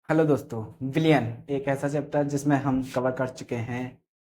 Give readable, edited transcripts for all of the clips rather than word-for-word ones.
Hello दोस्तों। विलियन एक ऐसा चैप्टर जिसमें हम कवर कर चुके हैं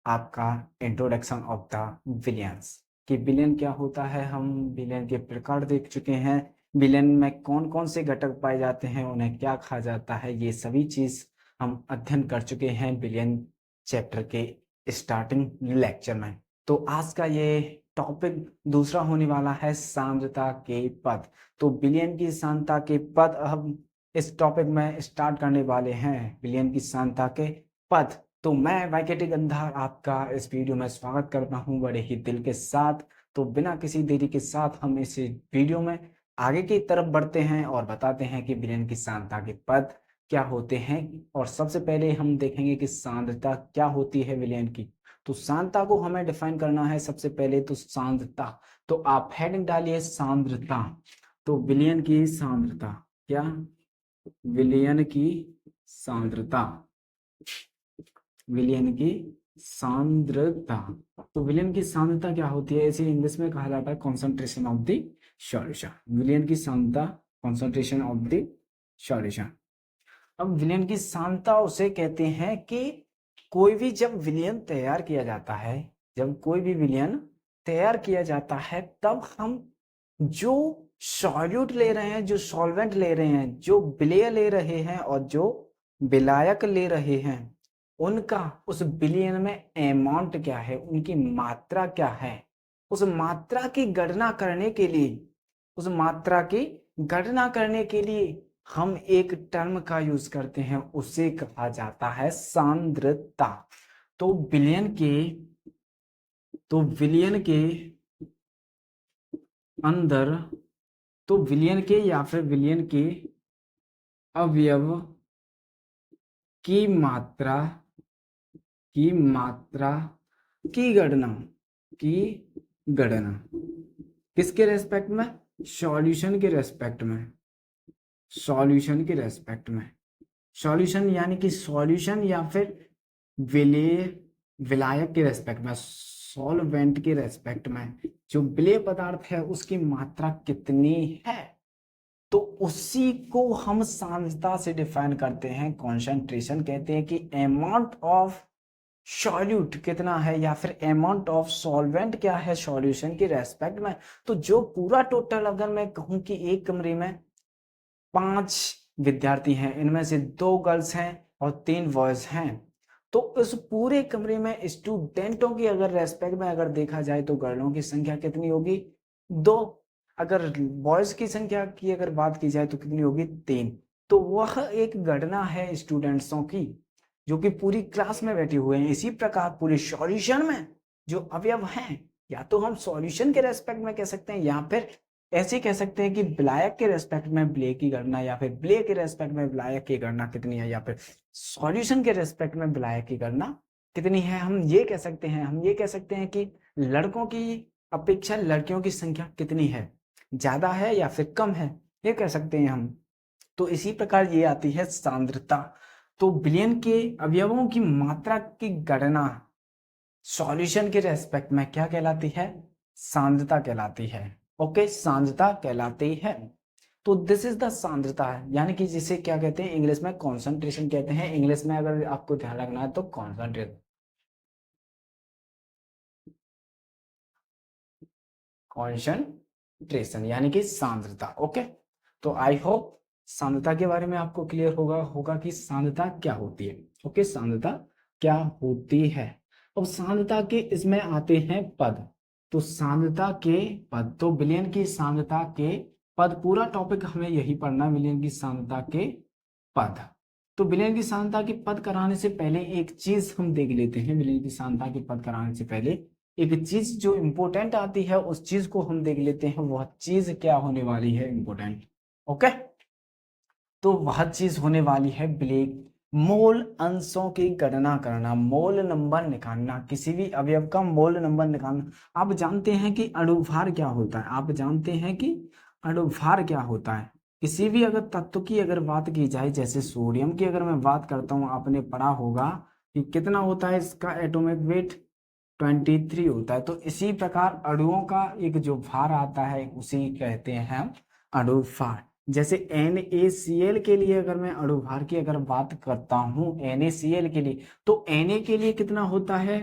आपका इंट्रोडक्शन ऑफ द विलियंस कि विलियन क्या होता है। हम विलियन के प्रकार देख चुके हैं। विलियन में कौन कौन से घटक पाए जाते हैं, उन्हें क्या कहा जाता है, ये सभी चीज हम अध्ययन कर चुके हैं विलियन चैप्टर के स्टार्टिंग लेक्चर में। तो आज का ये टॉपिक दूसरा होने वाला है सांद्रता के पद। तो विलियन की सांद्रता के पद अब इस टॉपिक में स्टार्ट करने वाले हैं। विलियन की सांद्रता के पद। तो मैं वाईकेटी गंधार आपका इस वीडियो में स्वागत करता हूं बड़े ही दिल के साथ। तो बिना किसी देरी के साथ हम इस वीडियो में आगे की तरफ बढ़ते हैं और बताते हैं कि विलियन की सांद्रता के पद क्या होते हैं। और सबसे पहले हम देखेंगे कि सांद्रता क्या होती है विलियन की। तो सांद्रता को हमें डिफाइन करना है सबसे पहले। तो सांद्रता, तो आप हेडिंग डालिए सांद्रता। तो विलियन की सांद्रता क्या, विलयन की सांद्रता, विलयन की सांद्रता। तो विलयन की सांद्रता क्या होती है, इसे इंग्लिश में कहा जाता है कॉन्सेंट्रेशन ऑफ द सॉल्यूशन। विलयन की सांद्रता कॉन्सेंट्रेशन ऑफ द सॉल्यूशन। अब विलयन की सांद्रता उसे कहते हैं कि कोई भी जब विलयन तैयार किया जाता है, जब कोई भी विलयन तैयार किया जाता है, तब हम जो सॉल्यूट ले रहे हैं, जो सॉल्वेंट ले रहे हैं, जो विलय ले रहे हैं और जो विलायक ले रहे हैं, उनका उस विलयन में अमाउंट क्या है, उनकी मात्रा क्या है, उस मात्रा की गणना करने के लिए, उस मात्रा की गणना करने के लिए हम एक टर्म का यूज करते हैं, उसे कहा जाता है सांद्रता। तो विलयन के अंदर, तो विलयन के या फिर विलयन के अवयव की मात्रा की गणना की गणना किसके रेस्पेक्ट में, सॉल्यूशन के रेस्पेक्ट में, सॉल्यूशन के रेस्पेक्ट में। सॉल्यूशन यानी कि सॉल्यूशन या फिर विलेय, विलायक के रेस्पेक्ट में, सॉल्वेंट के रेस्पेक्ट में जो विलेय पदार्थ है उसकी मात्रा कितनी है, तो उसी को हम सांद्रता से डिफाइन करते हैं। कॉन्सेंट्रेशन कहते हैं कि अमाउंट ऑफ सॉल्यूट कितना है या फिर अमाउंट ऑफ सॉल्वेंट क्या है सॉल्यूशन के रेस्पेक्ट में। तो जो पूरा टोटल, अगर मैं कहूं कि एक कमरे में 5 विद्यार्थी हैं, इनमें से 2 गर्ल्स हैं और 3 बॉयज हैं, तो उस पूरे कमरे में स्टूडेंटों की अगर रेस्पेक्ट में अगर देखा जाए तो गर्लों की संख्या कितनी होगी, 2। अगर बॉयज की संख्या की अगर बात की जाए तो कितनी होगी, 3। तो वह एक गणना है स्टूडेंट्सों की जो कि पूरी क्लास में बैठे हुए हैं। इसी प्रकार पूरे सॉल्यूशन में जो अवयव हैं, या तो हम सॉल्यूशन के रेस्पेक्ट में कह सकते हैं या फिर ऐसे कह सकते हैं कि विलायक के रेस्पेक्ट में विलेय की गणना, या फिर विलेय के रेस्पेक्ट में विलायक की गणना कितनी है, या फिर सॉल्यूशन के रेस्पेक्ट में विलायक की गणना कितनी है। हम ये कह सकते हैं कि लड़कों की अपेक्षा लड़कियों की संख्या कितनी है, ज्यादा है या फिर कम है, ये कह सकते हैं हम। तो इसी प्रकार ये आती है सांद्रता। तो विलयन के अवयवों की मात्रा की गणना सॉल्यूशन के रेस्पेक्ट में क्या कहलाती है, सांद्रता कहलाती है। ओके, सांद्रता कहलाती है। तो दिस इज द सांद्रता है, यानी कि जिसे क्या कहते हैं इंग्लिश में कॉन्सेंट्रेशन कहते हैं। इंग्लिश में अगर आपको ध्यान रखना है तो कॉन्सेंट्रेशन यानी कि सांद्रता। ओके, तो आई होप सांद्रता के बारे में आपको क्लियर होगा कि सांद्रता क्या होती है। ओके, सांद्रता क्या होती है। अब सांद्रता के इसमें आते हैं पद। तो सांद्रता के पद, तो विलयन की सांद्रता के पद, पूरा टॉपिक हमें यही पढ़ना, विलयन की सांद्रता के पद। तो विलयन की सांद्रता के पद कराने से पहले एक चीज हम देख लेते हैं। विलयन की सांद्रता के पद कराने से पहले एक चीज जो इंपॉर्टेंट आती है उस चीज को हम देख लेते हैं। वह चीज क्या होने वाली है, इंपॉर्टेंट। ओके, तो वह चीज होने वाली है ब्लैक मोल अंशों की गणना करना, मोल नंबर निकालना, किसी भी अवयव का मोल नंबर निकालना। आप जानते हैं कि अणुभार क्या होता है, आप जानते हैं कि अणुभार क्या होता है। किसी भी अगर तत्व की अगर बात की जाए, जैसे सोडियम की अगर मैं बात करता हूँ, आपने पढ़ा होगा कि कितना होता है इसका एटॉमिक वेट, 23 होता है। तो इसी प्रकार अणुओं का एक जो भार आता है उसी कहते हैं हम अणुभार। जैसे NaCl के लिए अगर मैं अणुभार की अगर बात करता हूं NaCl के लिए, तो Na के लिए कितना होता है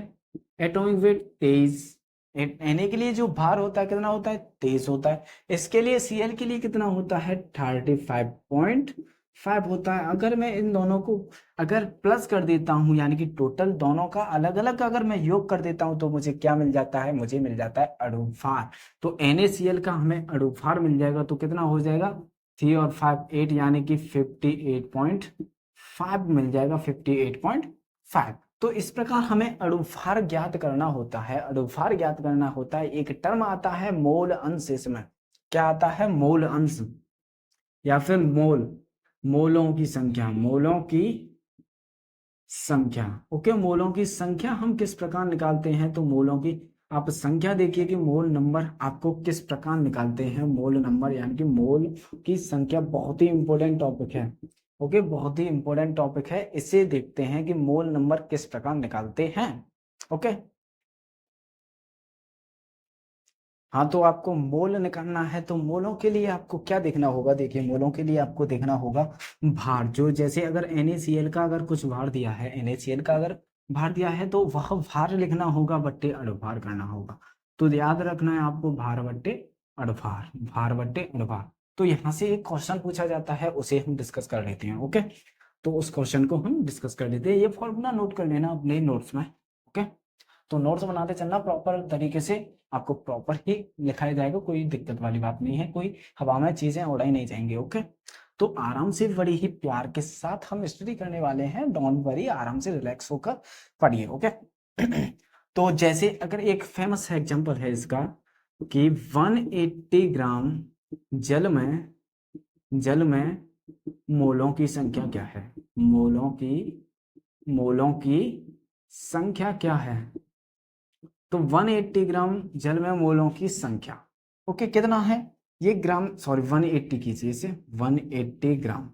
एटॉमिक वेट 23। Na के लिए जो भार होता है कितना होता है 23 होता है। इसके लिए Cl के लिए कितना होता है 35.5 होता है। अगर मैं इन दोनों को अगर प्लस कर देता हूं यानी कि टोटल दोनों का अलग अलग अगर मैं योग कर देता हूं तो मुझे क्या मिल जाता है, मुझे मिल जाता है अणुभार। तो NaCl का हमें अणुभार मिल जाएगा तो कितना हो जाएगा 3 और 5 8 यानी कि 58.5 मिल जाएगा 58.5। तो इस प्रकार हमें अणुभार ज्ञात करना होता है। अणुभार ज्ञात करना होता है, एक टर्म आता है मोल अंश, इसमें क्या आता है मोल अंश या फिर मोलों की संख्या, मोलों की संख्या। ओके, मोलों की संख्या हम किस प्रकार निकालते हैं, तो मोलों की आप संख्या देखिए कि मोल नंबर आपको किस प्रकार निकालते हैं। मोल नंबर यानी कि मोल की संख्या बहुत ही इंपॉर्टेंट टॉपिक है। ओके, बहुत ही इंपॉर्टेंट टॉपिक है, इसे देखते हैं कि मोल नंबर किस प्रकार निकालते हैं। ओके, हाँ, तो आपको मोल निकालना है तो मोलों के लिए आपको क्या देखना होगा, देखिए मोलों के लिए आपको देखना होगा भार। जो जैसे अगर NaCl का अगर कुछ भार दिया है, NaCl का अगर भार दिया है तो वह भार लिखना होगा बट्टे अणुभार करना होगा। तो याद रखना है आपको भार बट्टे अणुभार, भार बट्टे अणुभार। तो यहाँ से एक क्वेश्चन पूछा जाता है, उसे हम डिस्कस कर लेते हैं। ओके, तो उस क्वेश्चन को हम डिस्कस कर लेते हैं। ये फॉर्मूला नोट कर लेना अपने नोट्स में। ओके, तो नोट्स बनाते चलना प्रॉपर तरीके से, आपको प्रॉपर ही लिखाया जाएगा, कोई दिक्कत वाली बात नहीं है, कोई हवा में चीजें उड़ाई नहीं जाएंगी। ओके, तो आराम से बड़ी ही प्यार के साथ हम स्टडी करने वाले हैं, डोंट वरी, आराम से रिलैक्स होकर पढ़िए। ओके तो जैसे अगर एक फेमस एग्जांपल है इसका कि 180 ग्राम जल में मोलों की संख्या क्या है, मोलों की संख्या क्या है। तो 180 ग्राम जल में मोलों की संख्या, ओके, कितना है ये ग्राम, सॉरी 180 कीजिए इसे, 180 ग्राम।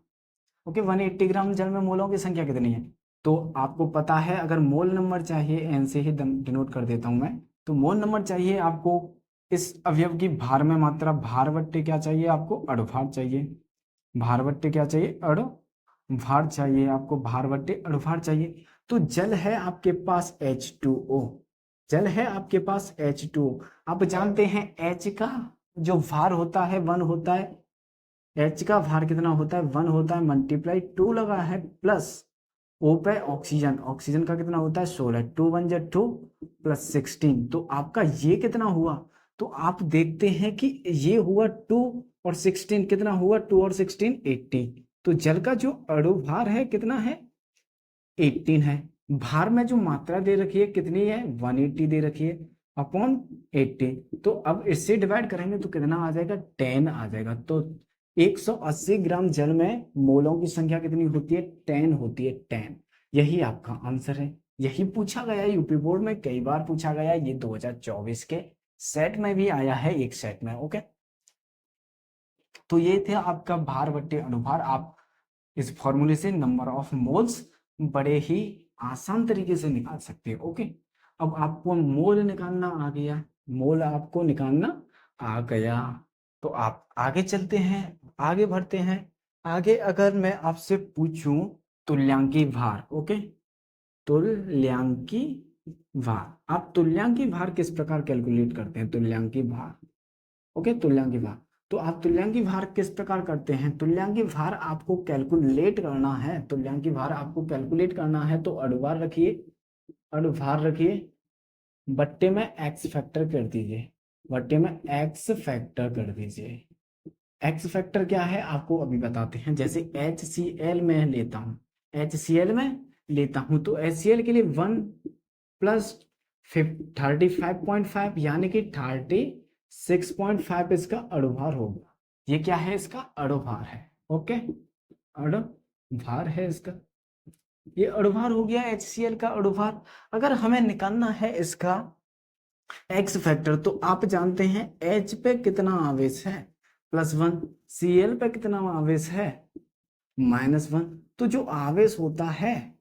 ओके, 180 ग्राम जल में मोलों की संख्या कितनी है, तो आपको पता है अगर मोल नंबर चाहिए, एन से ही डिनोट कर देता हूं मैं, तो मोल नंबर चाहिए आपको इस अवयव की भार में मात्रा, भार बट्टे क्या चाहिए आपको अणुभार चाहिए, भार बट्टे क्या चाहिए अणुभार चाहिए आपको, भार बट्टे अणुभार चाहिए। तो जल है आपके पास H2O, जल है आपके पास H2O। आप जानते हैं H का जो भार होता है 1 होता है, H का भार कितना होता है 1 होता है, मल्टीप्लाई 2 लगा है प्लस O पे ऑक्सीजन, ऑक्सीजन का कितना होता है 16, 2 1 जा 2 प्लस 16, तो आपका ये कितना हुआ, तो आप देखते हैं कि ये हुआ 2 और 16 कितना हुआ, 2 और 16 18। तो जल का जो अणुभार है कितना है 18 है। भार में जो मात्रा दे रखी है कितनी है 180 दे रखी है अपॉन 80। तो अब इससे डिवाइड करेंगे तो कितना आ जाएगा 10 आ जाएगा। तो 180 ग्राम जल में मोलों की संख्या कितनी होती है 10 होती है, 10। यही आपका आंसर है, यही पूछा गया है यूपी बोर्ड में, कई बार पूछा गया है, ये 2024 के सेट में भी आया है, एक सेट में। ओके, तो ये थे आपका भार बट्टे अणुभार। आप इस फॉर्मूले से नंबर ऑफ मोल्स बड़े ही आसान तरीके से निकाल सकते हो। ओके, अब आपको मोल निकालना आ गया, मोल आपको निकालना आ गया, तो आप आगे चलते हैं, आगे बढ़ते हैं। आगे अगर मैं आपसे पूछूं तुल्यांकी भार, ओके, तुल्यांकी भार, आप तुल्यांकी भार किस प्रकार कैलकुलेट करते हैं, तुल्यांकी भार। ओके, तुल्यांकी भार, तो आप तुल्यांकी भार किस प्रकार करते हैं, तुल्यांकी भार आपको कैलकुलेट करना है, तुल्यांकी भार आपको कैलकुलेट करना है तो अणुभार रखिए, अणुभार रखिए, बट्टे में एक्स फैक्टर कर दीजिए, बट्टे में एक्स फैक्टर कर दीजिए। एक्स फैक्टर क्या है आपको अभी बताते हैं। जैसे HCl में लेता हूँ, HCl में लेता हूँ तो HCl के लिए 1 प्लस 35.5 यानी कि 36.5 इसका अणुभार होगा। ये क्या है इसका अणुभार है। ओके, अणुभार है इसका, ये अणुभार हो गया HCl का अणुभार। अगर हमें निकालना है इसका एक्स फैक्टर तो आप जानते हैं H पे कितना आवेश है +1, Cl पे कितना आवेश है -1। तो जो आवेश होता है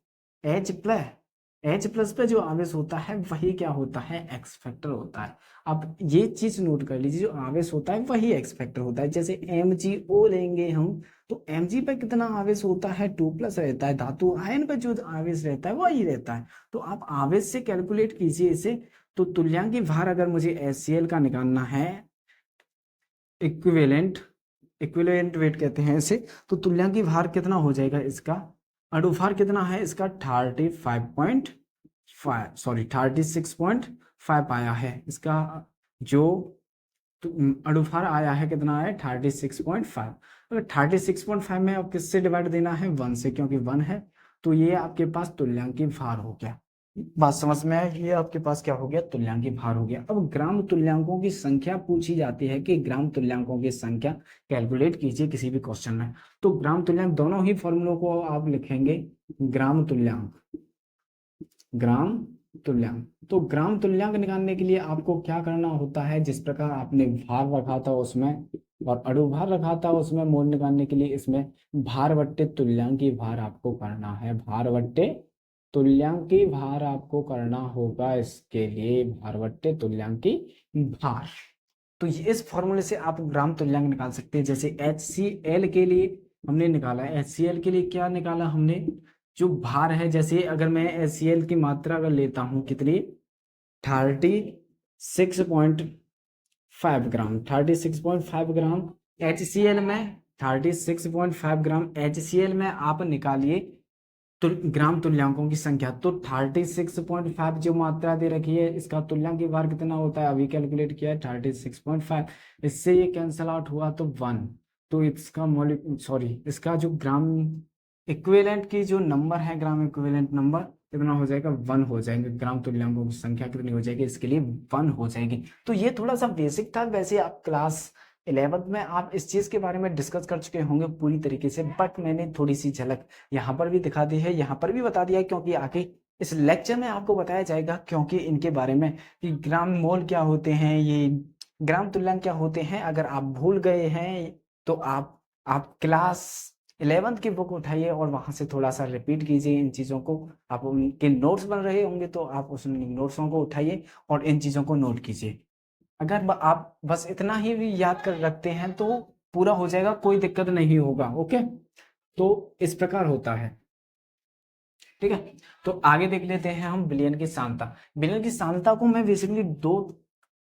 H प्लस H प्लस पे जो आवेश होता है वही क्या होता है, एक्स फैक्टर होता है। अब ये चीज नोट कर लीजिए, जो आवेश होता है वही एक्स फैक्टर होता है। जैसे MgO लेंगे हम, तो Mg पे कितना आवेश होता है, 2 प्लस रहता है। धातु आयन पे जो आवेश रहता है वही रहता है। तो आप आवेश से कैलकुलेट कीजिए इसे। तो तुल्यांकी भार अगर मुझे HCl का निकालना है, इक्विवेलेंट इक्विवेलेंट वेट कहते हैं इसे, तो तुल्यांकी भार कितना हो जाएगा इसका, अणुभार कितना है इसका, 36.5 आया है इसका। जो अणुभार आया है कितना है, 36.5। अगर 36.5 में अब किससे डिवाइड देना है, 1 से, क्योंकि 1 है। तो ये आपके पास तुल्यांकी भार हो गया। बात समझ में आया, ये आपके पास क्या हो गया, तुल्यांकी भार हो गया। अब ग्राम तुल्यांकों की संख्या पूछी जाती है कि ग्राम तुल्यांकों की संख्या कैलकुलेट कीजिए किसी भी क्वेश्चन में। तो ग्राम तुल्यांक दोनों ही फॉर्मूलों को आप लिखेंगे, ग्राम तुल्यांक, ग्राम तुल्यांक। तो ग्राम तुल्यांक निकालने के लिए आपको क्या करना होता है, जिस प्रकार आपने भार रखा था उसमें और अणुभार रखा था उसमें, मोल निकालने के लिए इसमें भार बट्टे तुल्यांकी भार आपको करना है, भार बट्टे तुल्यांकी भार आपको करना होगा। इसके लिए भार बट्टे तुल्यांकी भार। तो इस फॉर्मूले से आप ग्राम तुल्यांक निकाल सकते हैं। जैसे HCl के लिए हमने निकाला, HCl के लिए क्या निकाला हमने, जो भार है, जैसे अगर मैं HCl की मात्रा अगर लेता हूं कितनी, 36.5 ग्राम, 36.5 ग्राम HCl में, 36.5 ग्राम HCl में आप निकालिए ग्राम तुल्यांकों की संख्या। तो 36.5 जो मात्रा दे रखी है, इसका तुल्यांकी भार कितना होता है, अभी कैलकुलेट किया है 36.5। इससे ये कैंसल आउट हुआ तो 1। तो इसका इसका जो ग्राम इक्विवेलेंट की जो नंबर है, ग्राम इक्विवेलेंट नंबर कितना हो जाएगा, 1 हो जाएंगे। ग्राम तुल्यांकों की संख्या कितनी हो जाएगी, इसके लिए 1 हो जाएगी। तो ये थोड़ा सा बेसिक था। वैसे आप क्लास 11th में आप इस चीज के बारे में डिस्कस कर चुके होंगे पूरी तरीके से, बट मैंने थोड़ी सी झलक यहाँ पर भी दिखा दी है, यहाँ पर भी बता दिया है, क्योंकि आगे इस लेक्चर में आपको बताया जाएगा, क्योंकि इनके बारे में कि ग्राम मोल क्या होते हैं, ये ग्राम तुल्यांक क्या होते हैं। अगर आप भूल गए हैं तो आप क्लास 11th की बुक उठाइए और वहां से थोड़ा सा रिपीट कीजिए इन चीजों को। आप उनके नोट्स बन रहे होंगे तो आप उस नोट्सों को उठाइए और इन चीजों को नोट कीजिए। अगर आप बस इतना ही भी याद कर रखते हैं तो पूरा हो जाएगा, कोई दिक्कत नहीं होगा। ओके, तो इस प्रकार होता है, ठीक है। तो आगे देख लेते हैं हम विलयन की सांद्रता। विलयन की सांद्रता को मैं बेसिकली 2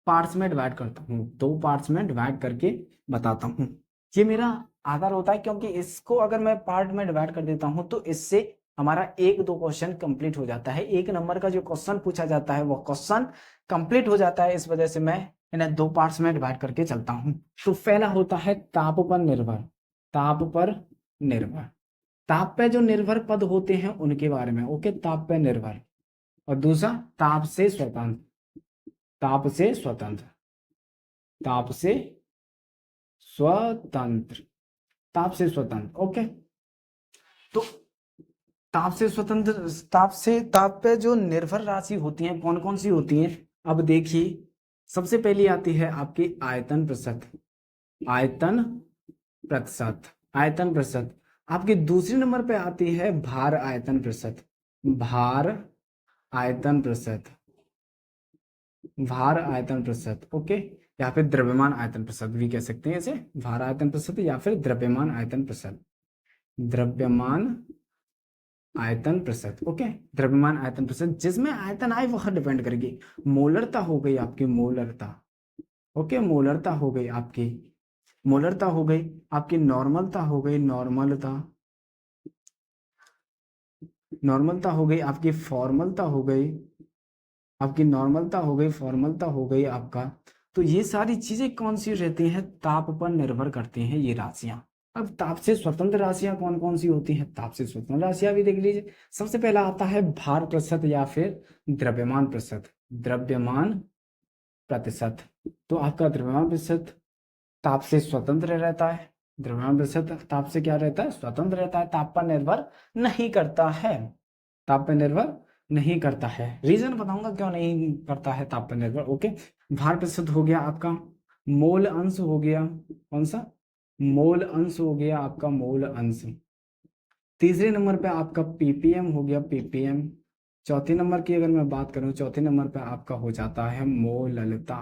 पार्ट्स में डिवाइड करता हूँ, 2 पार्ट्स में डिवाइड करके बताता हूँ। ये मेरा आधार होता है, क्योंकि इसको अगर मैं पार्ट में डिवाइड कर देता हूँ तो इससे हमारा 1-2 क्वेश्चन कंप्लीट हो जाता है। 1 नंबर का जो क्वेश्चन पूछा जाता है वो क्वेश्चन कंप्लीट हो जाता है। इस वजह से मैं इन्हें 2 पार्ट्स में डिवाइड करके चलता हूँ। तो पहला होता है ताप पर निर्भर, ताप पर निर्भर, ताप पे जो निर्भर पद होते हैं उनके बारे में। ओके, ताप पे निर्भर। और दूसरा ताप से स्वतंत्र, ताप से स्वतंत्र, ताप से स्वतंत्र, ताप से स्वतंत्र। ओके, तो ताप से स्वतंत्र, ताप पे जो निर्भर राशि होती है कौन कौन सी होती हैं, अब देखिए। सबसे पहली आती है आपकी आयतन प्रतिशत, आयतन प्रतिशत, आयतन प्रतिशत। आपके दूसरे नंबर पे आती है भार आयतन प्रतिशत, भार आयतन प्रतिशत, भार आयतन प्रतिशत। ओके, या फिर द्रव्यमान आयतन प्रतिशत भी कह सकते हैं इसे, भार आयतन प्रतिशत या फिर द्रव्यमान आयतन प्रतिशत, द्रव्यमान आयतन प्रतिशत। ओके, द्रव्यमान आयतन प्रतिशत, जिसमें आयतन आए वह डिपेंड करेगी। मोलरता हो गई आपकी, मोलरता। ओके, मोलरता हो गई आपकी, मोलरता हो गई आपकी, नॉर्मलता हो गई, नॉर्मलता, नॉर्मलता हो गई आपकी, फॉर्मलता हो गई आपकी, नॉर्मलता हो गई, फॉर्मलता हो गई आपका। तो ये सारी चीजें कौन सी रहती हैं, ताप पर निर्भर करती हैं ये राशियां। अब ताप से स्वतंत्र राशियां कौन कौन सी होती हैं, ताप से स्वतंत्र राशियां भी देख लीजिए। सबसे पहला आता है भार प्रतिशत या फिर द्रव्यमान प्रतिशत, द्रव्यमान प्रतिशत। तो आपका द्रव्यमान प्रतिशत ताप से स्वतंत्र रहता है, द्रव्यमान प्रतिशत ताप से क्या रहता है, स्वतंत्र रहता है, ताप पर निर्भर नहीं करता है, ताप पर निर्भर नहीं करता है। रीजन बताऊंगा क्यों नहीं करता है ताप पर निर्भर। ओके, भार प्रतिशत हो गया आपका, मोल अंश हो गया, कौन सा, मोल अंश हो गया आपका, मोल अंश। तीसरे नंबर पे आपका पीपीएम हो गया, पीपीएम। चौथे नंबर की अगर मैं बात करूं, चौथे नंबर पे आपका हो जाता है मोललता,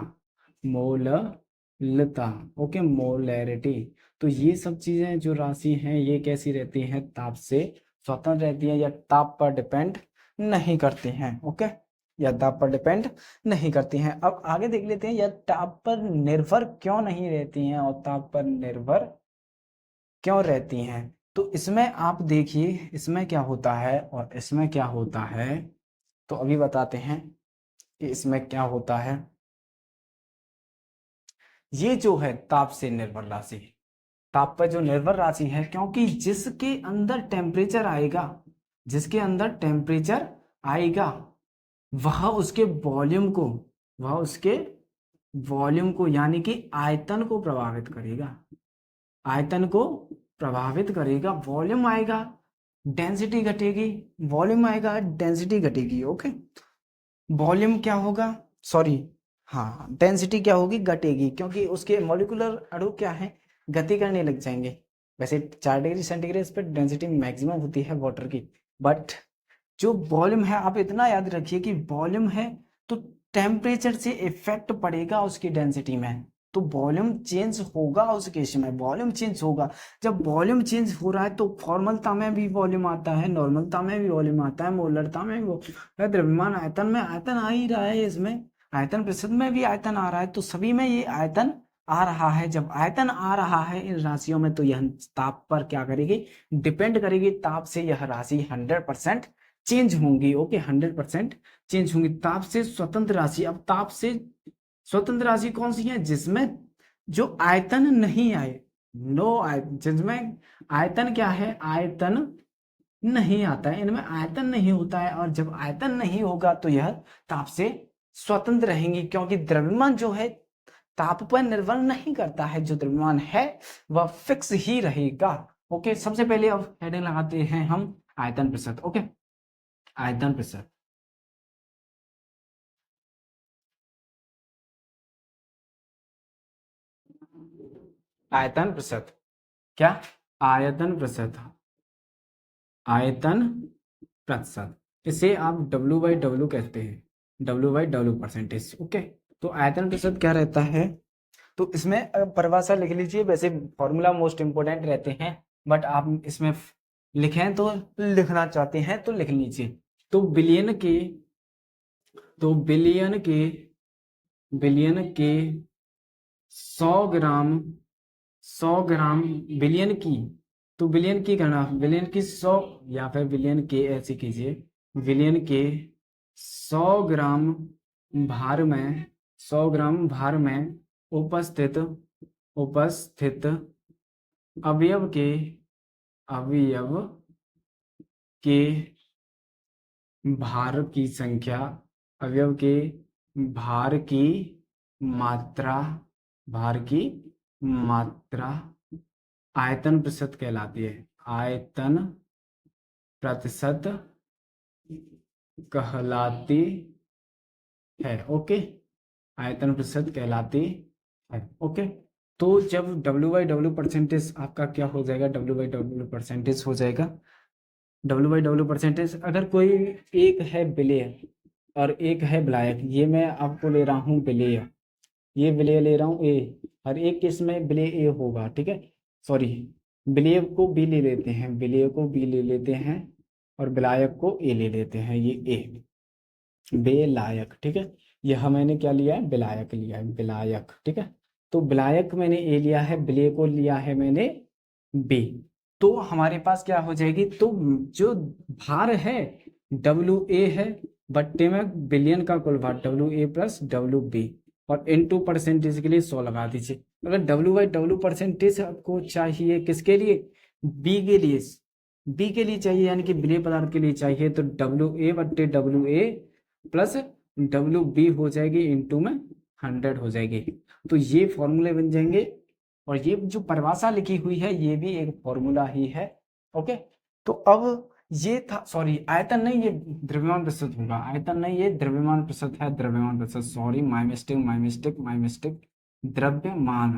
मोललता, ओके, मोलैरिटी। तो ये सब चीजें जो राशि हैं ये कैसी रहती हैं, ताप से स्वतंत्र रहती हैं या ताप पर डिपेंड नहीं करती हैं, ओके, या ताप पर डिपेंड नहीं करती हैं। अब आगे देख लेते हैं या ताप पर निर्भर क्यों नहीं रहती हैं और ताप पर निर्भर क्यों रहती हैं। तो इसमें आप देखिए इसमें क्या होता है और इसमें क्या होता है, तो अभी बताते हैं कि इसमें क्या होता है। ये जो है ताप से निर्भर राशि, ताप पर जो निर्भर राशि है, क्योंकि जिसके अंदर टेम्परेचर आएगा, जिसके अंदर टेम्परेचर आएगा वह उसके वॉल्यूम को, वह उसके वॉल्यूम को यानी कि आयतन को प्रभावित करेगा, आयतन को प्रभावित करेगा। वॉल्यूम आएगा डेंसिटी घटेगी, वॉल्यूम आएगा डेंसिटी घटेगी, ओके। वॉल्यूम क्या होगा, सॉरी, हाँ, डेंसिटी क्या होगी, घटेगी, क्योंकि उसके मॉलिक्यूलर अणु क्या है, गति करने लग जाएंगे। वैसे 4 डिग्री सेंटीग्रेड पर डेंसिटी मैक्सिमम होती है वाटर की, बट जो वॉल्यूम है, आप इतना याद रखिए कि वॉल्यूम है तो टेम्परेचर से इफेक्ट पड़ेगा उसकी डेंसिटी में, तो वॉल्यूम चेंज होगा उस केस में, वॉल्यूम चेंज होगा। जब वॉल्यूम चेंज हो रहा है तो फॉर्मलता में भी वॉल्यूम आता है, नॉर्मलता में भी वॉल्यूम आता है, मोलरता में भी द्रव्यमान आयतन में आयतन आ ही रहा है, इसमें आयतन प्रतिशत में भी आयतन आ रहा है, तो सभी में ये आयतन आ रहा है। जब आयतन आ रहा है इन राशियों में तो यह ताप पर क्या करेगी, डिपेंड करेगी। ताप से यह राशि 100% चेंज होंगी, ओके, 100% चेंज होंगी। ताप से स्वतंत्र राशि, अब ताप से स्वतंत्र राशि कौन सी है, जिसमें जो आयतन नहीं आए, नो आयतन, जिसमें आयतन क्या है, आयतन नहीं आता है, इनमें आयतन नहीं होता है। और जब आयतन नहीं होगा तो यह ताप से स्वतंत्र रहेंगी, क्योंकि द्रव्यमान जो है ताप पर निर्भर नहीं करता है, जो द्रव्यमान है वह फिक्स ही रहेगा, ओके। सबसे पहले अब हेडिंग लगाते हैं हम आयतन प्रतिशत, ओके, आयतन प्रतिशत। आयतन प्रतिशत क्या, आयतन प्रतिशत, आयतन प्रतिशत, इसे आप W/W कहते हैं, W/W परसेंटेज, ओके। तो आयतन प्रतिशत क्या रहता है, तो इसमें परिभाषा लिख लीजिए। वैसे फॉर्मूला मोस्ट इंपोर्टेंट रहते हैं, बट आप इसमें लिखें तो, लिखना चाहते हैं तो लिख लीजिए। तो बिलियन के, तो बिलियन के 100 ग्राम, 100 ग्राम बिलियन की, तो बिलियन की करना, बिलियन की 100 या फिर बिलियन के ऐसे कीजिए, बिलियन के 100 ग्राम भार में, 100 ग्राम भार में उपस्थित, उपस्थित अवयव के, अवयव के भार की संख्या, अवयव के भार की मात्रा, भार की मात्रा आयतन प्रतिशत कहलाती है, आयतन प्रतिशत कहलाती है, ओके, आयतन प्रतिशत कहलाती है, ओके। तो जब W/W परसेंटेज आपका क्या हो जाएगा, W/W परसेंटेज हो जाएगा, W/W परसेंटेज। अगर कोई एक है विलेय और एक है विलायक, ये मैं आपको ले रहा हूँ विलेय, ये विलेय ले रहा हूँ ए, हर एक केस में विलेय ए होगा, ठीक है, सॉरी, विलेय को बी ले लेते हैं, विलेय को बी ले लेते हैं और विलायक को ए ले लेते हैं, ये ए, बेलायक, ठीक है। यह मैंने क्या लिया है, विलायक लिया है, विलायक, ठीक है। तो विलायक मैंने ए लिया है, विलेय को लिया है मैंने बी। तो हमारे पास क्या हो जाएगी, तो जो भार है WA है, बट्टे में बिलियन का कुल भार WA प्लस WB, और इनटू परसेंटेज के लिए 100 लगा दीजिए। अगर W/W परसेंटेज आपको चाहिए किसके लिए, बी के लिए, बी के लिए चाहिए यानी कि विलेय पदार्थ के लिए चाहिए, तो WA/WA प्लस WB हो जाएगी, इंटू में 100 हो जाएगी। तो ये फॉर्मूले बन जाएंगे, और ये जो परिभाषा लिखी हुई है ये भी एक फॉर्मूला ही है, ओके। तो अब ये था, सॉरी, आयतन नहीं, ये द्रव्यमान प्रतिशत होगा, आयतन नहीं, ये द्रव्यमान प्रतिशत है, द्रव्यमान प्रतिशत, sorry, my mistake, my mistake, my mistake, द्रव्यमान,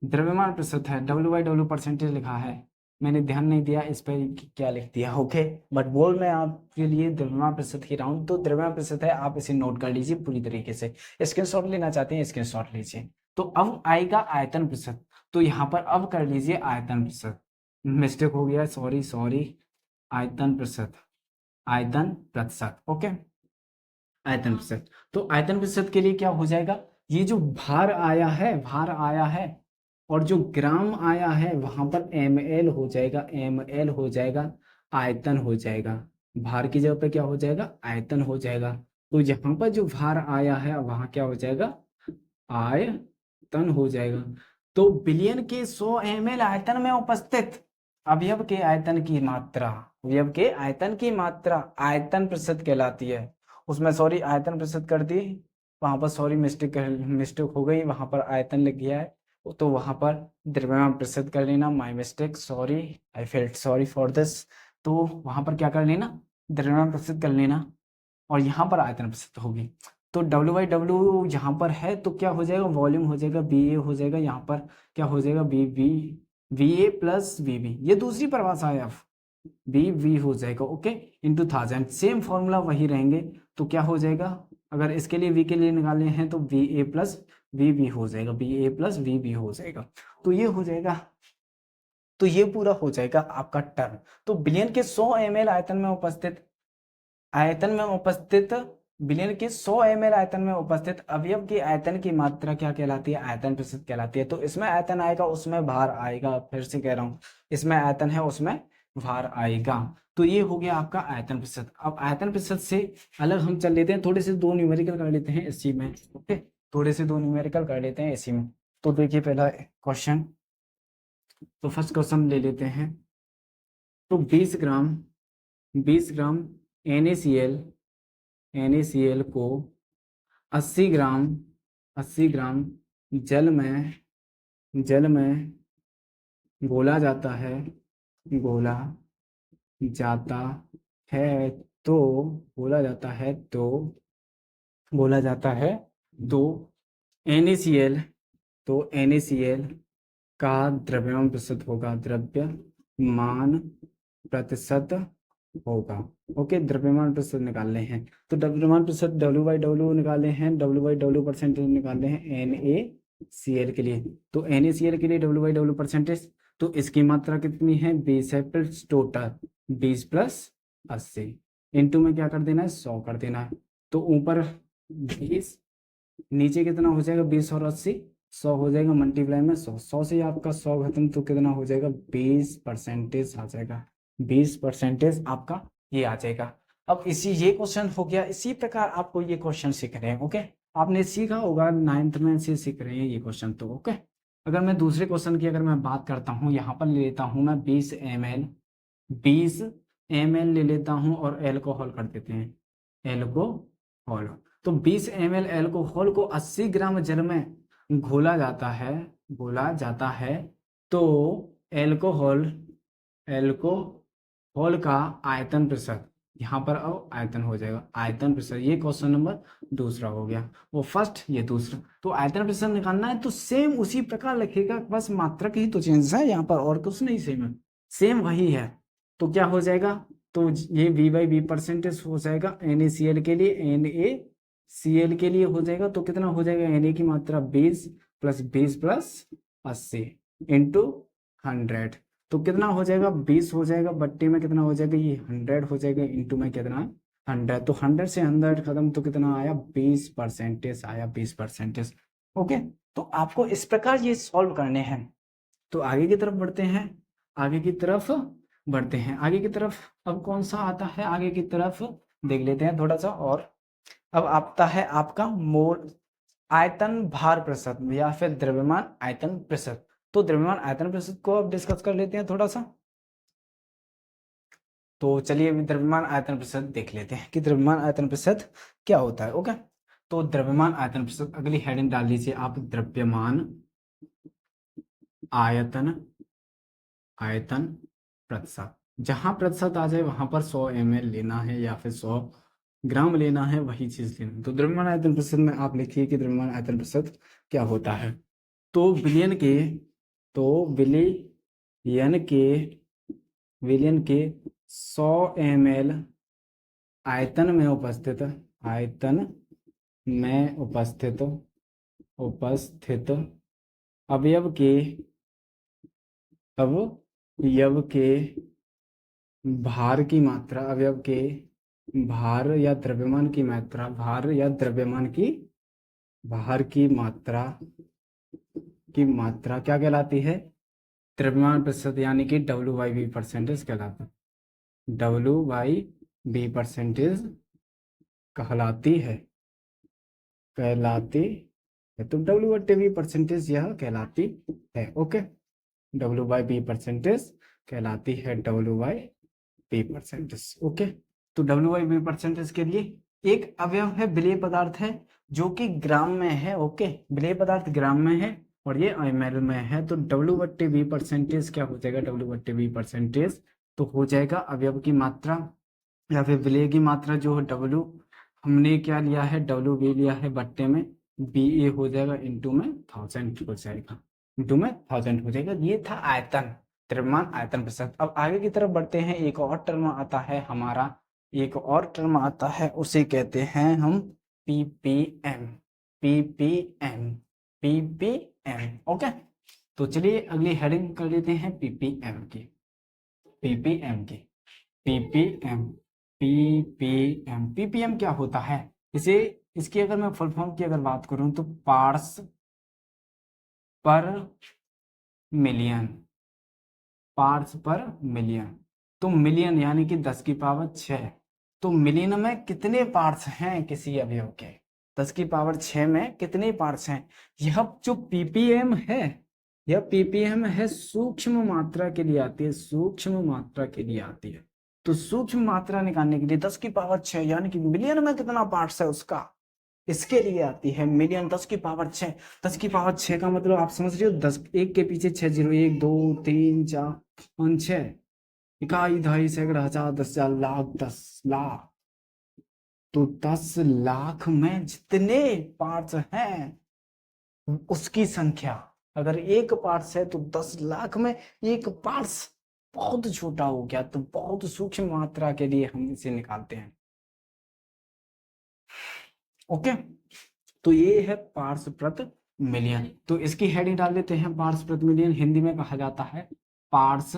द्रव्यमान प्रतिशत है, W/W परसेंटेज लिखा है, मैंने ध्यान नहीं दिया इस पर क्या लिख दिया। ओके, बट बोल मैं आपके लिए द्रव्यमान प्रतिशत ही रहा हूँ, तो द्रव्यमान प्रतिशत है, आप इसे नोट कर लीजिए पूरी तरीके से। स्क्रीनशॉट लेना चाहते हैं स्क्रीनशॉट लीजिए। तो अब आएगा आयतन प्रतिशत, तो यहाँ पर अब कर लीजिए आयतन प्रतिशत, मिस्टेक हो गया, सॉरी सॉरी, आयतन प्रतिशत, आयतन प्रतिशत। ओके, आयतन प्रतिशत। तो आयतन प्रतिशत के लिए क्या हो जाएगा, ये जो भार आया है, भार आया है, और जो ग्राम आया है वहां पर ml हो जाएगा, ml हो जाएगा, आयतन हो जाएगा। भार की जगह पे क्या हो जाएगा, आयतन हो जाएगा। तो यहाँ पर जो भार आया है वहां क्या हो जाएगा, आयतन हो जाएगा। तो बिलियन के 100 ml आयतन में उपस्थित अवयव के आयतन की मात्रा, अवयव के आयतन की मात्रा आयतन प्रतिशत कहलाती है। उसमें सॉरी आयतन प्रतिशत कर दी, वहां पर सॉरी मिस्टेक हो गई, वहां पर आयतन लिख गया है, तो वहां पर द्रव्यमान प्रतिशत कर लेना, my mistake, sorry, I felt sorry for this. तो वहां पर क्या कर लेना, द्रव्यमान प्रतिशत कर लेना, और यहाँ पर आयतन प्रतिशत होगी। तो W/W यहाँ पर है तो क्या हो जाएगा, वॉल्यूम हो जाएगा, BA हो जाएगा, यहाँ पर क्या हो जाएगा, VA प्लस VB, ये दूसरी परिभाषा है, अब BV हो जाएगा, ओके, इंटू 1000, सेम फॉर्मूला वही रहेंगे। तो क्या हो जाएगा, अगर इसके लिए V के लिए निकाले हैं तो VA प्लस VB हो जाएगा, BA प्लस VB हो जाएगा। तो ये हो जाएगा, तो ये पूरा हो जाएगा आपका टर्म। तो बिलियन के 100 ml आयतन में उपस्थित, आयतन में उपस्थित, बिलियन के 100 ml आयतन में उपस्थित अवयव की आयतन की मात्रा क्या कहलाती है, आयतन प्रतिशत कहलाती है। तो इसमें आयतन आएगा उसमें भार आएगा, फिर से कह रहा हूं, इसमें आयतन है उसमें भार आएगा। तो ये हो गया आपका आयतन प्रतिशत। अब आयतन प्रतिशत से अलग हम चल लेते हैं, थोड़े से दो न्यूमेरिकल कर लेते हैं इसी में, ओके, थोड़े से दो न्यूमेरिकल कर लेते हैं इसी में। तो देखिए पहला क्वेश्चन, तो फर्स्ट क्वेश्चन ले लेते हैं। तो 20 ग्राम NaCl को 80 ग्राम जल में घोला जाता है, घोला जाता है तो घोला जाता है तो बोला जाता है, तो NaCl, तो NaCl का द्रव्यमान प्रतिशत होगा, द्रव्यमान प्रतिशत होगा। ओके, द्रव्यमान प्रतिशत निकालने हैं, तो द्रव्यमान प्रतिशत W/W निकाले हैं, W/W परसेंटेज निकाले हैं NaCl के लिए। तो NaCl के लिए W/W परसेंटेज, तो इसकी मात्रा कितनी है, 20 है, प्लस टोटल 20 प्लस 80, इंटू में क्या कर देना है, 100 कर देना है। तो ऊपर 20, नीचे कितना हो जाएगा, 20 और 80, 100 हो जाएगा, मल्टीप्लाई में 100, 100 से आपका 100 खत्म, तो कितना हो जाएगा, 20% आ जाएगा, 20% आपका ये आ जाएगा। अब इसी, ये क्वेश्चन हो गया। इसी प्रकार आपको ये क्वेश्चन सीख रहे हैं, ओके, आपने सीखा होगा 9th में से सीख रहे हैं ये क्वेश्चन, तो ओके। अगर मैं दूसरे क्वेश्चन की अगर मैं बात करता हूँ, यहाँ पर ले लेता हूँ मैं 20 ml ले लेता हूँ, और एल्कोहल कर देते हैं, एल्कोहल। तो 20 ml एल्कोहल को 80 ग्राम जल में घोला जाता है, घोला जाता है, तो एल्कोहल का आयतन प्रतिशत, यहाँ पर अब आयतन हो जाएगा, आयतन प्रतिशत। ये क्वेश्चन नंबर दूसरा हो गया, वो फर्स्ट ये दूसरा। तो आयतन प्रतिशत निकालना है तो सेम उसी प्रकार लिखेगा, बस मात्रक ही तो चेंज है यहाँ पर, और कुछ नहीं, सेम वही है। तो क्या हो जाएगा, तो ये V/V परसेंटेज हो जाएगा NaCl के लिए, NaCl के लिए हो जाएगा, तो कितना हो जाएगा, Na की मात्रा 20 प्लस 80 इंटू 100, तो कितना हो जाएगा, 20 हो जाएगा, बट्टे में कितना हो जाएगा, ये 100 हो जाएगा, इंटू में कितना, 100, तो 100 से 100 खत्म, तो कितना आया, 20% आया, 20%। ओके, तो आपको इस प्रकार ये सॉल्व करने हैं। तो आगे की तरफ बढ़ते हैं, आगे की तरफ बढ़ते हैं, आगे की तरफ। अब कौन सा आता है आगे की तरफ, देख लेते हैं थोड़ा सा और। अब आता है आपका मोल आयतन भार प्रतिशत, या फिर द्रव्यमान आयतन प्रतिशत। तो द्रव्यमान आयतन प्रतिशत को अब डिस्कस कर लेते हैं थोड़ा सा। तो चलिए अभी द्रव्यमान आयतन प्रतिशत देख लेते हैं कि द्रव्यमान आयतन प्रतिशत क्या होता है, ओके। तो द्रव्यमान आयतन प्रतिशत, अगली हेडिंग डाल लीजिए आप, द्रव्यमान आयतन प्रतिशत। जहां प्रतिशत आ जाए वहां पर 100 ml लेना है या फिर 100 ग्राम लेना है, वही चीज लेना है। तो द्रव्यमान आयतन प्रतिशत में आप लिखिए कि द्रव्यमान आयतन प्रतिशत क्या होता है। तो बिलियन के विलयन के 100 ml आयतन में उपस्थित अवयव के भार की मात्रा, अवयव के भार या द्रव्यमान की मात्रा, क्या कहलाती है? द्रव्यमान प्रतिशत, यानी कि W/V परसेंटेज कहलाता है। W/V परसेंटेज कहलाती है। तो W/V परसेंटेज यह कहलाती है। ओके, W/V परसेंटेज कहलाती है, W/V परसेंटेज। ओके, तो W/V परसेंटेज के लिए एक अवयव है, विलेय पदार्थ है, जो कि ग्राम में है। ओके, विलेय पदार्थ ग्राम में है और ये ml में है। तो W/V परसेंटेज क्या हो जाएगा? W/V परसेंटेज तो हो जाएगा अवयव की मात्रा या फिर विलेय की मात्रा जो है W, हमने क्या लिया है? W/V लिया है, बट्टे में BA हो जाएगा, इंटू में 1000 हो जाएगा, ये था आयतन, द्रव्यमान आयतन प्रतिशत। अब आगे की तरफ बढ़ते हैं। एक और टर्म आता है हमारा, उसे कहते हैं हम ppm। ओके, तो चलिए अगली हेडिंग कर लेते हैं ppm की। ppm क्या होता है? इसकी अगर मैं फुल फॉर्म की अगर बात करूं तो पार्ट्स पर मिलियन। तो मिलियन यानी कि 10⁶। तो मिलियन में कितने पार्ट्स हैं किसी अवयव के? 10⁶ में कितने पार्ट्स हैं? यह जो ppm है, सूक्ष्म मात्रा के लिए आती है। तो सूक्ष्म मात्रा निकालने के लिए 10⁶ यानी कि मिलियन में कितना पार्ट्स है उसका, इसके लिए आती है मिलियन। 10⁶। 10⁶ का मतलब आप समझ रहे हो, 10 एक के पीछे 6 0, 1 2 3 4 5 6, इकाई, दहाई, सैकड़ा, हजार, 10,000, लाख, 10 लाख। तो 10 लाख में जितने पार्ट्स हैं उसकी संख्या, अगर एक पार्ट्स है तो 10 लाख में एक पार्ट्स बहुत छोटा हो गया, तो बहुत सूक्ष्म मात्रा के लिए हम इसे निकालते हैं। ओके, तो ये है पार्ट्स प्रति मिलियन। तो इसकी हेडिंग डाल देते हैं, पार्ट्स प्रति मिलियन हिंदी में कहा जाता है पार्ट्स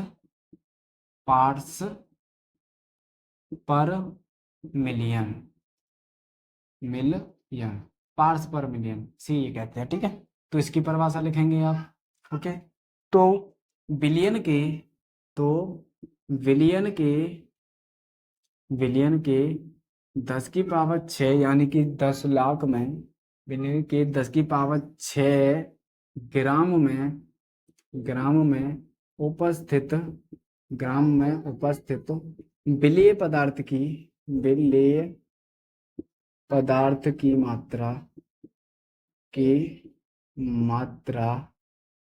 पर मिलियन, पार्ट्स पर मिलियन, सी कहते हैं। ठीक है, तो इसकी परिभाषा लिखेंगे आप। ओके, तो विलियन के 10⁶ यानी कि 10 लाख में, विलियन के 10⁶ ग्राम में उपस्थित विलेय पदार्थ की मात्रा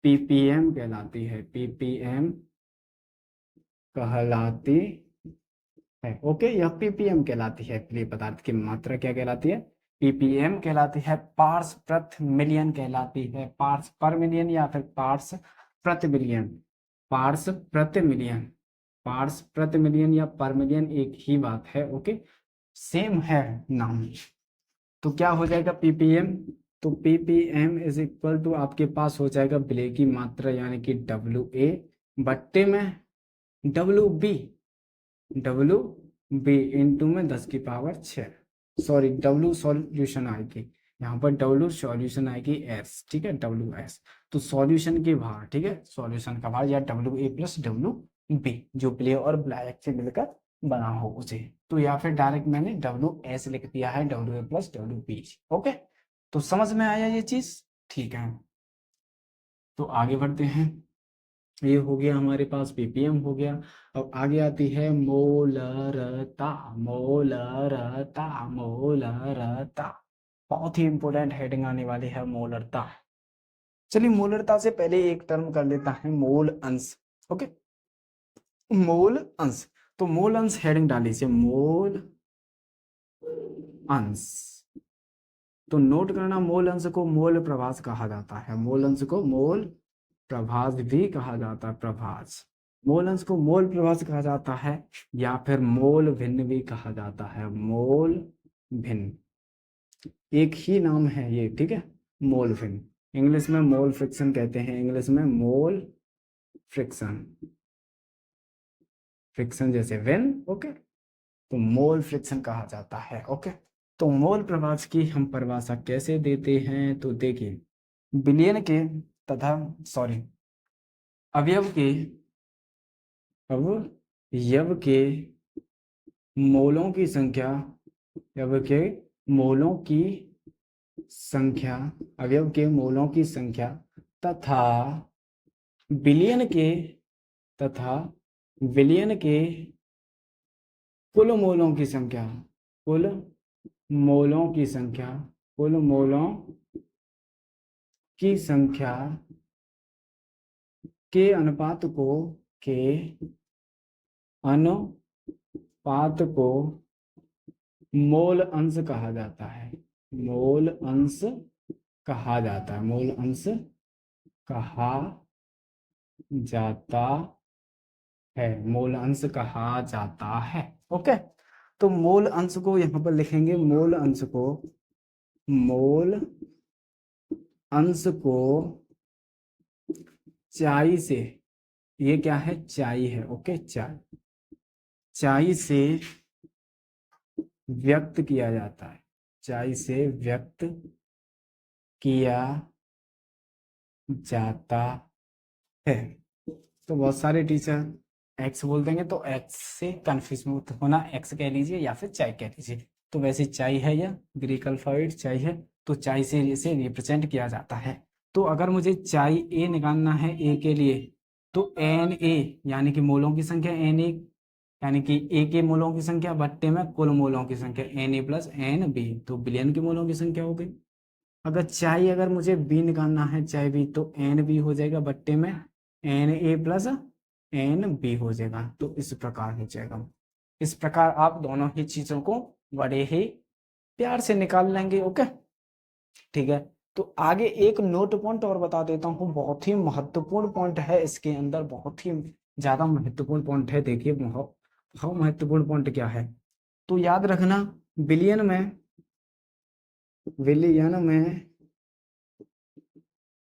ppm कहलाती है। ओके, यह ppm कहलाती है। विलेय पदार्थ की मात्रा क्या कहलाती है? ppm कहलाती है। पार्ट्स प्रति मिलियन कहलाती है, पार्ट्स पर मिलियन या फिर पार्ट्स प्रति मिलियन। पार्ट्स प्रति मिलियन या पर मिलियन एक ही बात है। ओके, सेम है नाम। तो क्या हो जाएगा ppm? तो ppm इज इक्वल टू आपके पास हो जाएगा विलेय की मात्रा यानी कि WA बट्टे में WB इंटू में 10⁶। सॉरी, W सॉल्यूशन आएगी यहाँ पर, W सॉल्यूशन आएगी S। ठीक है, WS तो सॉल्यूशन के भार, ठीक है, सॉल्यूशन का भार या WA प्लस WB जो विलेय और विलायक से मिलकर बना हो उसे। तो या फिर डायरेक्ट मैंने WS लिख दिया है, WA प्लस WB। ओके, तो समझ में आया ये चीज? ठीक है, तो आगे बढ़ते हैं। ये हो गया हमारे पास ppm हो गया। अब आगे आती है मोलरता। बहुत ही इंपॉर्टेंट हेडिंग आने वाली है मोलरता। चलिए, मोलरता से पहले एक टर्म कर लेता है, मोल अंश। ओके, मोल अंश। तो मोल अंश हेडिंग डाल लीजिए, मोल अंश। तो नोट करना, मोल अंश को मोल प्रभाज कहा जाता है। मोल अंश को मोल प्रभाज भी कहा जाता है, प्रभाज। मोल अंश को मोल प्रभाव कहा जाता है या फिर मोल भिन्न भी कहा जाता है। मोल भिन्न एक ही नाम है ये, ठीक है। मोल भिन्न इंग्लिश में मोल फ्रिक्शन कहते हैं, इंग्लिश में मोल फ्रिक्शन, फ्रिक्शन जैसे वेन, ओके, तो मोल फ्रिक्शन कहा जाता है, ओके। तो मोल प्रभाव की हम परिभाषा कैसे देते हैं, तो देखिए विलयन के तथा सॉरी अवयव के अवयव के मोलों की संख्या, अवयव के मोलों की संख्या, अवयव के मोलों की संख्या तथा विलयन के तथा विलयन के कुल मोलों की संख्या, कुल मोलों की संख्या, कुल मोलों की संख्या के अनुपात को मोल अंश कहा जाता है। मोल अंश कहा जाता है, मोल अंश कहा जाता है, मोल अंश कहा जाता है, ओके। तो मोल अंश को यहां पर लिखेंगे, मोल अंश को, मोल अंश को चाई से, ये क्या है, चाई है, ओके, चाई से व्यक्त किया जाता है, चाई से व्यक्त किया जाता है। तो बहुत सारे टीचर एक्स बोल देंगे, तो एक्स से कंफ्यूज मत होना, एक्स कह लीजिए या फिर चाय कह लीजिए। तो वैसे चाय है या ग्रीक अल्फाबेट चाय है, तो चाय से इसे रिप्रेजेंट किया जाता है। तो अगर मुझे चाय ए निकालना है ए के लिए, तो एन ए यानी कि मोलों की संख्या एन ए, यानी कि ए के मोलों की संख्या बट्टे में कुल मोलों की संख्या N A plus N B, तो बिलियन की मोलों की संख्या हो गई। अगर चाय अगर मुझे बी निकालना है, चाय बी, तो एन बी हो जाएगा बट्टे में N A plus N B हो जाएगा, तो इस प्रकार हो जाएगा। इस प्रकार आप दोनों ही चीजों को बड़े ही प्यार से निकाल लेंगे, ओके, ठीक है। तो आगे एक नोट पॉइंट और बता देता हूँ, बहुत ही महत्वपूर्ण पॉइंट है इसके अंदर, बहुत ही ज्यादा महत्वपूर्ण पॉइंट है। देखिए बहुत महत्वपूर्ण पॉइंट क्या है, तो याद रखना बिलियन में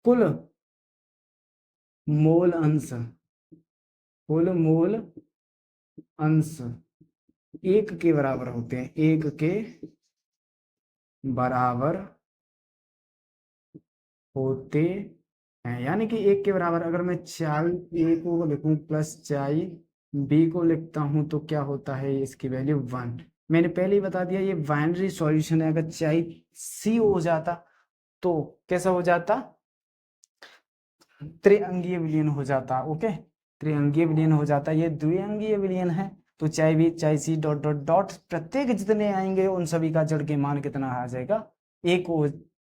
कुल मोल अंश, कुल मोल अंश एक के बराबर होते हैं, एक के बराबर होते हैं। यानी कि एक के बराबर अगर मैं चाई ए को लिखूं प्लस चाई बी को लिखता हूं, तो क्या होता है, इसकी वैल्यू 1। मैंने पहले ही बता दिया ये बाइनरी सॉल्यूशन है। अगर चाई सी हो जाता तो कैसा हो जाता, त्रिअंगीय विलयन हो जाता, ओके, त्रिअंगीय विलयन हो जाता। ये द्विअंगीय विलयन है, तो चाहे भी चाहे सी डॉट डॉट डॉट प्रत्येक जितने आएंगे उन सभी का जड़ के मान कितना आ जाएगा, एक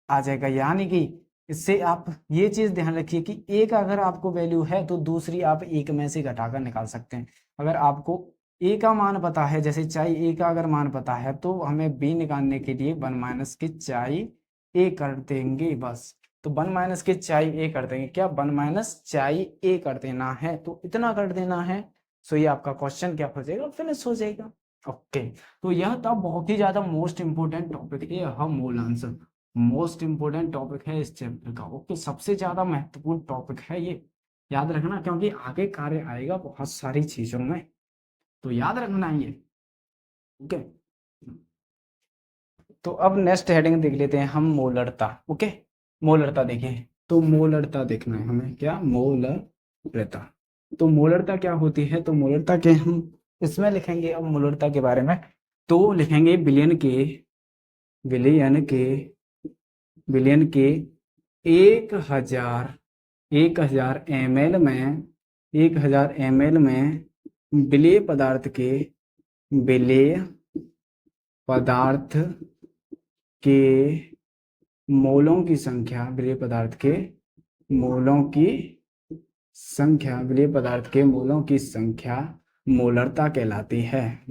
आ जाएगा। यानी कि इससे आप ये चीज ध्यान रखिए कि एक अगर आपको वैल्यू है तो दूसरी आप एक में से घटाकर निकाल सकते हैं। अगर आपको ए का मान पता है, जैसे चाई ए का अगर मान पता है, तो हमें बी निकालने के लिए 1 माइनस के चाई ए कर देंगे बस। तो 1 माइनस के चाई ए कर देंगे, क्या 1 माइनस चाई ए कर देना है, तो इतना कर देना है। सो ये आपका क्वेश्चन क्या हो जाएगा, फिनिश हो जाएगा, ओके। तो यह था बहुत ही ज्यादा मोस्ट इंपोर्टेंट टॉपिक है, यह मूल आंसर मोस्ट इंपोर्टेंट टॉपिक है इस चैप्टर का, ओके, सबसे ज्यादा महत्वपूर्ण टॉपिक है ये, याद रखना, क्योंकि आगे कार्य आएगा बहुत सारी चीजों में, तो याद रखना ये, ओके। तो अब नेक्स्ट हेडिंग देख लेते हैं हम, मोलरता, ओके। मोलरता देखें, तो मोलरता देखना है हमें, क्या मोलरता, तो मोलरता क्या होती है, तो मोलरता के हम इसमें लिखेंगे अब मोलरता के बारे में, तो लिखेंगे विलयन के 1000 ml में 1000 ml में विलेय पदार्थ के मोलों की संख्या, विलेय पदार्थ के मोलों की संख्या, विलेय पदार्थ के मोलों की संख्या मोलरता कहलाती है,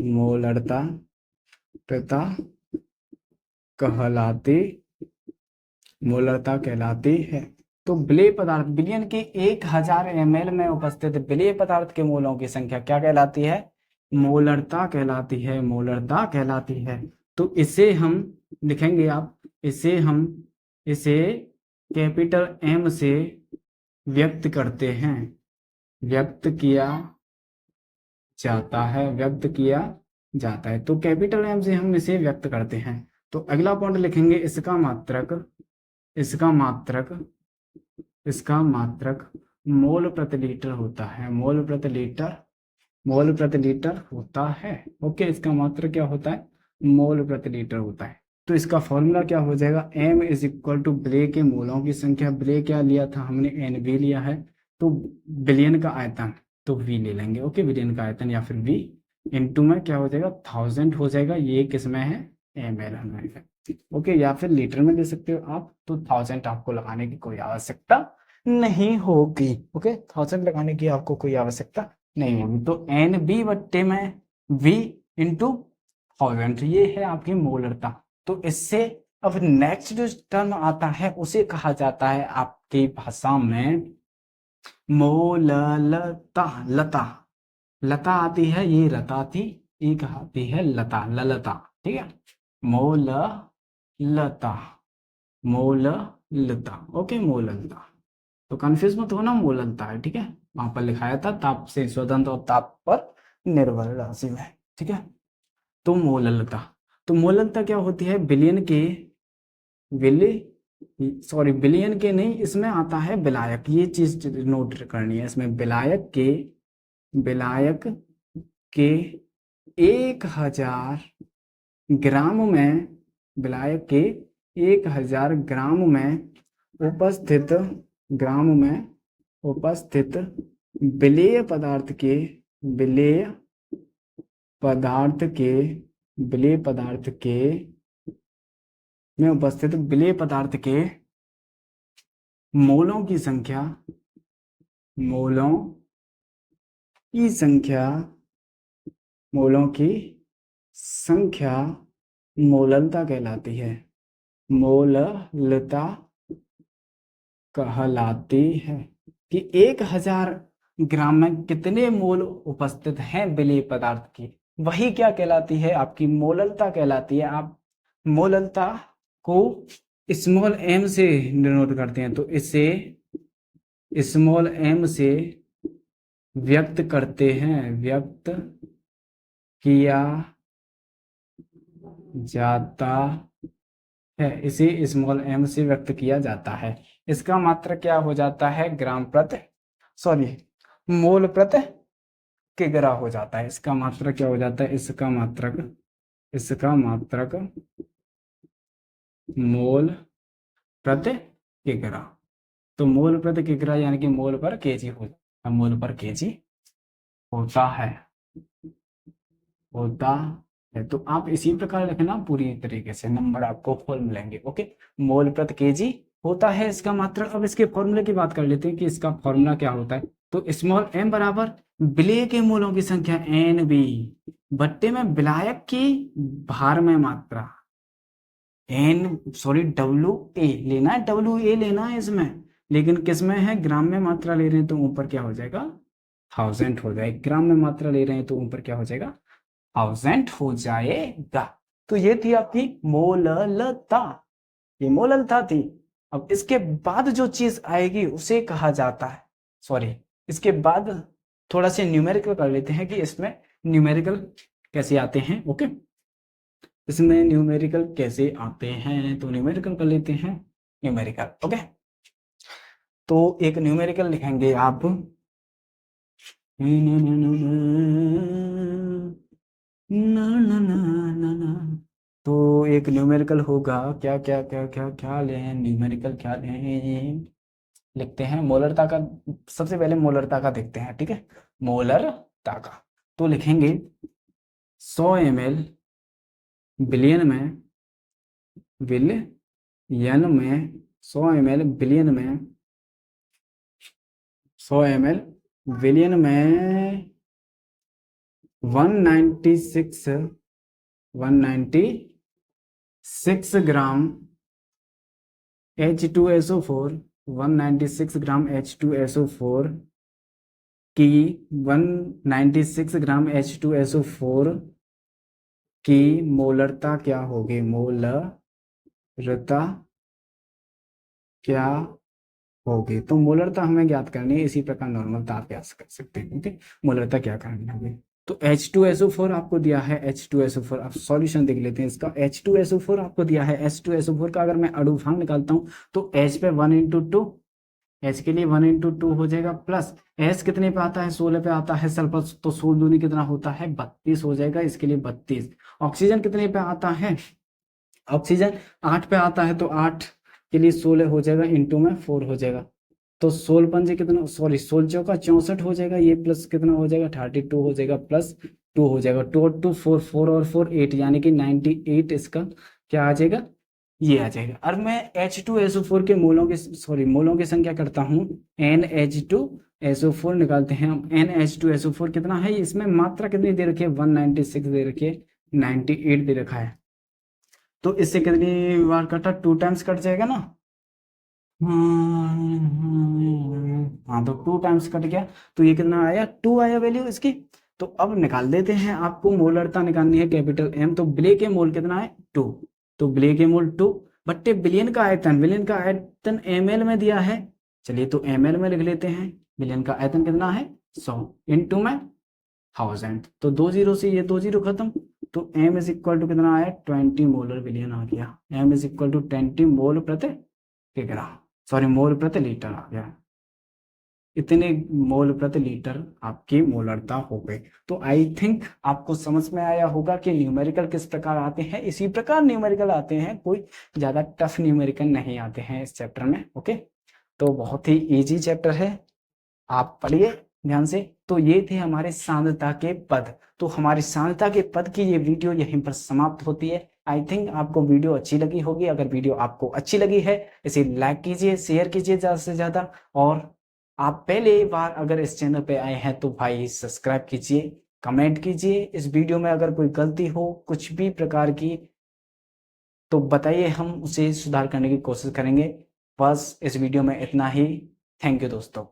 मोलरता कहलाती है, तो विलेय पदार्थ बिलियन के 1000 ml में उपस्थित विलेय पदार्थ के मोलों की संख्या क्या कहलाती है? मोलरता कहलाती है, मोलरता कहलाती है। तो इसे हम लिखेंगे, आप इसे कैपिटल M से व्यक्त करते हैं, व्यक्त किया जाता है। तो कैपिटल M से हम इसे व्यक्त करते हैं। तो अगला पॉइंट लिखेंगे, इसका मात्रक मोल प्रति लीटर होता है, मोल प्रति लीटर होता है। ओके, इसका मात्रक क्या होता है? मोल प्रति लीटर होता है। तो इसका फॉर्मूला क्या हो जाएगा? M इज इक्वल टू विलेय के मोलों की संख्या, विलेय क्या लिया था हमने? NV लिया है, तो बिलियन का आयतन तो V ले लेंगे। ओके, बिलियन का आयतन या फिर V इंटू में क्या हो जाएगा? 1000 हो जाएगा। ये किस में है? ml में। ओके, या फिर लीटर में ले सकते हो आप। तो 1000 आपको लगाने की कोई आवश्यकता नहीं होगी। ओके, 1000 लगाने की आपको कोई आवश्यकता नहीं होगी। तो NB बट्टे में V इंटू 1000, ये है आपकी मोलरता। तो इससे अब नेक्स्ट जो टर्म आता है उसे कहा जाता है आपकी भाषा में मोललता। लता आती है, ये रता थी, एक आती है लता, ललता। ठीक है, मोललता, ओके, मोललता। तो कंफ्यूज मत होना, मोललता है। ठीक है, वहां पर लिखाया था ताप से स्वतंत्र और ताप पर निर्भर राशि में। ठीक है, तो मोललता क्या होती है? बिलियन के नहीं, इसमें आता है विलायक। ये चीज नोट करनी है, इसमें विलायक के 1000 ग्राम में, विलायक के 1000 ग्राम में उपस्थित विलेय पदार्थ के मोलों की संख्या मोललता कहलाती है, मोललता कहलाती है। कि 1000 ग्राम में कितने मोल उपस्थित हैं विलेय पदार्थ की, वही क्या कहलाती है? आपकी मोललता कहलाती है। आप मोललता को स्मॉल m से डिनोट करते हैं, तो इसे स्मॉल m से व्यक्त करते हैं, व्यक्त किया जाता है, इसे स्मॉल m से व्यक्त किया जाता है। इसका मात्रक क्या हो जाता है? मोल प्रति किग्रा हो जाता है। इसका मात्रक क्या हो जाता है? इसका मात्रक मोल प्रति किग्रा। तो मोल प्रति किग्रा यानी कि मोल पर केजी होता है। तो आप इसी प्रकार लिखना, पूरी तरीके से नंबर आपको फुल मिलेंगे। ओके, मोल प्रति केजी होता है इसका मात्रक। अब इसके फॉर्मूले की बात कर लेते हैं कि इसका फॉर्मूला क्या होता है। तो स्मॉल m बराबर विलेय के मोलों की संख्या NB बट्टे में विलायक की भार में मात्रा WA लेना है, WA लेना है इसमें, लेकिन किस में है? ग्राम में मात्रा ले रहे हैं तो ऊपर क्या हो जाएगा? 1000 हो जाएगा। ग्राम में मात्रा ले रहे हैं तो ऊपर क्या हो जाएगा? 1000 हो जाएगा। तो ये थी आपकी मोललता, ये मोललता थी। अब इसके बाद जो चीज आएगी उसे कहा जाता है, इसके बाद थोड़ा से न्यूमेरिकल कर लेते हैं कि इसमें न्यूमेरिकल कैसे आते हैं। ओके, इसमें न्यूमेरिकल कैसे आते हैं, तो न्यूमेरिकल कर लेते हैं, न्यूमेरिकल। ओके, तो एक न्यूमेरिकल लिखेंगे आप, तो एक न्यूमेरिकल होगा क्या क्या क्या क्या क्या लें, न्यूमेरिकल क्या लें? लिखते हैं मोलरता का, सबसे पहले मोलरता का देखते हैं। ठीक है, मोलरता का तो लिखेंगे 100 ml बिलियन में 100 ml बिलियन में 100 ml बिलियन में 196 ग्राम H2SO4 196 ग्राम H2SO4 की 196 ग्राम H2SO4 की मोलरता क्या होगी? मोलरता क्या होगी? तो मोलरता हमें ज्ञात करनी है, इसी प्रकार नॉर्मलता आप ज्ञात कर सकते हैं। ओके, मोलरता क्या करनी होगी? तो H2SO4 आपको दिया है, H2SO4 आप सॉल्यूशन देख लेते हैं इसका। H2SO4 आपको दिया है, H2SO4 का अगर मैं अणुभाग निकालता हूं तो H पे 1 × 2, H के लिए 1 × 2 हो जाएगा, प्लस S कितने पे आता है? 16 पे आता है सल्फर, तो 16 दूनी कितना होता है? 32 हो जाएगा, इसके लिए 32। ऑक्सीजन कितने पे आता है? ऑक्सीजन 8 पे आता है, तो 8 के लिए 16 हो जाएगा, इंटू में 4 हो जाएगा, तो 16 पंजे कितना, सॉरी 16 चौका 64 हो जाएगा, ये प्लस कितना हो जाएगा? 32 हो जाएगा, प्लस 2 हो जाएगा, 2 और 2 4, 4 और 4 8, यानी कि 98 इसका क्या आ जाएगा? ये आ जाएगा। और मैं H2SO4 के मोलों के, सॉरी मोलों की संख्या करता हूँ, NH2SO4 निकालते हैं हम। NH2SO4 कितना है? इसमें मात्रा कितनी दे रखी है? 196 दे रखी है, 98 दे रखा है, तो इससे कितनी बार कटा? 2 टाइम्स कट जाएगा ना। हाँ, तो 2 टाइम्स कट गया, तो ये कितना आया? 2 आया वैल्यू इसकी। तो अब निकाल देते हैं, आपको मोलरता निकालनी है कैपिटल M, तो बिले के मोल कितना है? 2, तो बिले के मोल 2 बट्टे बिलियन का आयतन, बिलियन का आयतन ml में दिया है, चलिए तो ml में लिख लेते हैं। बिलियन का आयतन कितना है? 100 इंटू में 1000, तो 2 जीरो से ये 2 जीरो खत्म, तो m इज इक्वल टू कितना आया? 20 मोलर बिलियन आ गया। m इज इक्वल टू 20 मोल प्रति किग्रा, सॉरी मोल प्रति लीटर आ गया। इतने मोल प्रति लीटर आपकी मोलरता हो गई। तो आई थिंक आपको समझ में आया होगा कि न्यूमेरिकल किस प्रकार आते हैं। इसी प्रकार न्यूमेरिकल आते हैं, कोई ज्यादा टफ न्यूमेरिकल नहीं आते हैं इस चैप्टर में। ओके, तो बहुत ही इजी चैप्टर है, आप पढ़िए ध्यान से। तो ये थे हमारे सांद्रता के पद। तो हमारी सांद्रता के पद की ये वीडियो यहीं पर समाप्त होती है। आई थिंक आपको वीडियो अच्छी लगी होगी। अगर वीडियो आपको अच्छी लगी है, इसे लाइक कीजिए, शेयर कीजिए ज़्यादा से ज़्यादा, और आप पहले बार अगर इस चैनल पे आए हैं तो भाई सब्सक्राइब कीजिए, कमेंट कीजिए। इस वीडियो में अगर कोई गलती हो कुछ भी प्रकार की तो बताइए, हम उसे सुधार करने की कोशिश करेंगे। बस इस वीडियो में इतना ही। थैंक यू दोस्तों।